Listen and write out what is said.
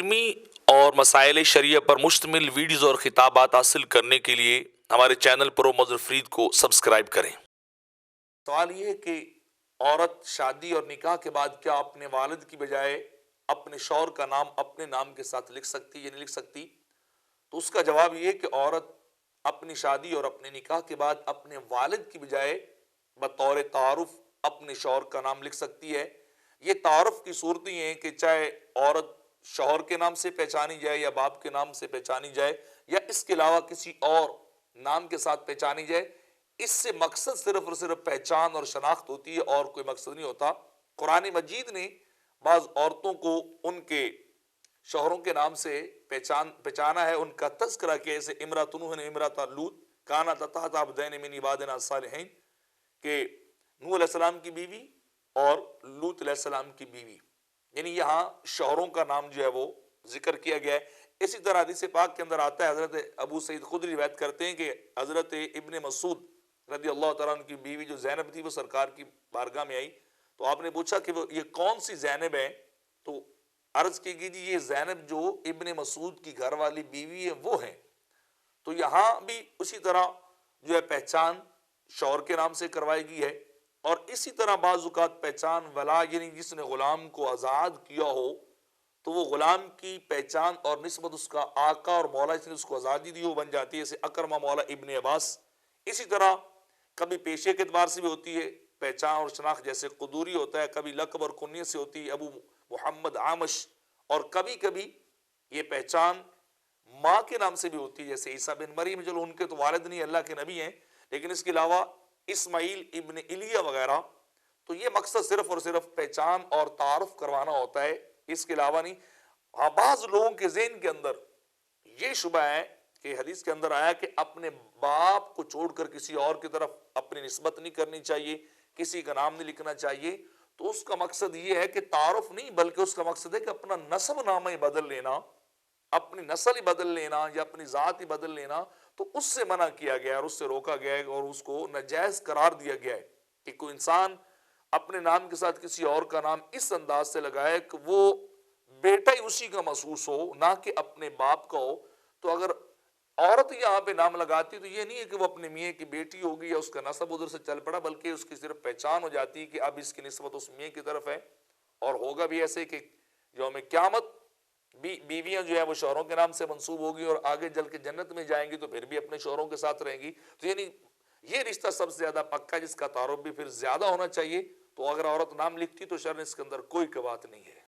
علمی اور مسائل شرعیہ پر مشتمل ویڈیوز اور خطابات حاصل کرنے کے لیے ہمارے چینل پرو مظہر فرید کو سبسکرائب کریں۔ سوال یہ ہے کہ عورت شادی اور نکاح کے بعد کیا اپنے والد کی بجائے اپنے شوہر کا نام اپنے نام کے ساتھ لکھ سکتی یا نہیں لکھ سکتی؟ تو اس کا جواب یہ ہے کہ عورت اپنی شادی اور اپنے نکاح کے بعد اپنے والد کی بجائے بطور تعارف اپنے شوہر کا نام لکھ سکتی ہے۔ یہ تعارف کی صورتیں ہیں کہ چاہے عورت شوہر کے نام سے پہچانی جائے یا باپ کے نام سے پہچانی جائے یا اس کے علاوہ کسی اور نام کے ساتھ پہچانی جائے، اس سے مقصد صرف اور صرف پہچان اور شناخت ہوتی ہے اور کوئی مقصد نہیں ہوتا۔ قرآن مجید نے بعض عورتوں کو ان کے شوہروں کے نام سے پہچانا ہے، ان کا تذکرہ کیا، جیسے امرأۃ نوح و امرأۃ لوط کانتا تحت عبدین من عبادنا الصالحین، کہ نوح علیہ السلام کی بیوی اور لوط علیہ السلام کی بیوی، یعنی یہاں شوہروں کا نام جو ہے وہ ذکر کیا گیا ہے۔ اسی طرح حدیث پاک کے اندر آتا ہے، حضرت ابو سعید خدری روایت کرتے ہیں کہ حضرت ابن مسعود رضی اللہ تعالیٰ عنہ کی بیوی جو زینب تھی وہ سرکار کی بارگاہ میں آئی، تو آپ نے پوچھا کہ وہ یہ کون سی زینب ہے؟ تو عرض کی گئی جی یہ زینب جو ابن مسعود کی گھر والی بیوی ہے وہ ہیں۔ تو یہاں بھی اسی طرح جو ہے پہچان شوہر کے نام سے کروائی گئی ہے، اور اسی طرح بعض اوقات پہچان ولا، یعنی جس نے غلام کو آزاد کیا ہو تو وہ غلام کی پہچان اور نسبت اس کا آقا اور مولا جس نے اس کو آزادی دی ہو بن جاتی ہے، جیسے اکرمہ مولا ابن عباس۔ اسی طرح کبھی پیشے کے اعتبار سے بھی ہوتی ہے پہچان اور شناخت، جیسے قدوری ہوتا ہے، کبھی لقب اور کنیت سے ہوتی ہے، ابو محمد عامش، اور کبھی کبھی یہ پہچان ماں کے نام سے بھی ہوتی ہے، جیسے عیسیٰ بن مریم، چلو ان کے تو والد نہیں اللہ کے نبی ہیں، لیکن اس کے علاوہ اسماعیل ابن الیہ وغیرہ۔ تو یہ مقصد صرف اور صرف پہچان اور تعارف کروانا ہوتا ہے، اس کے علاوہ نہیں۔ ہاں بعض لوگوں کے ذہن کے اندر یہ شبہ ہے کہ حدیث کے اندر آیا کہ اپنے باپ کو چھوڑ کر کسی اور کی طرف اپنی نسبت نہیں کرنی چاہیے، کسی کا نام نہیں لکھنا چاہیے، تو اس کا مقصد یہ ہے کہ تعارف نہیں، بلکہ اس کا مقصد ہے کہ اپنا نسب نامہ ہی بدل لینا، اپنی نسل ہی بدل لینا یا اپنی ذات ہی بدل لینا، تو اس سے منع کیا گیا اور اس سے روکا گیا ہے اور اس کو ناجائز قرار دیا گیا ہے کہ کوئی انسان اپنے نام کے ساتھ کسی اور کا نام اس انداز سے لگائے کہ وہ بیٹا ہی اسی کا محسوس ہو، نہ کہ اپنے باپ کا ہو۔ تو اگر عورت یہاں پہ نام لگاتی تو یہ نہیں ہے کہ وہ اپنے میاں کی بیٹی ہوگی یا اس کا نسب ادھر سے چل پڑا، بلکہ اس کی صرف پہچان ہو جاتی ہے کہ اب اس کی نسبت اس میاں کی طرف ہے۔ اور ہوگا بھی ایسے کہ یوم قیامت بیویاں جو ہے وہ شوہروں کے نام سے منسوب ہوگی اور آگے جل کے جنت میں جائیں گی تو پھر بھی اپنے شوہروں کے ساتھ رہیں گی۔ تو یعنی یہ رشتہ سب سے زیادہ پکا، جس کا تعارف بھی پھر زیادہ ہونا چاہیے۔ تو اگر عورت نام لکھتی تو شرع اس کے اندر کوئی بات نہیں ہے۔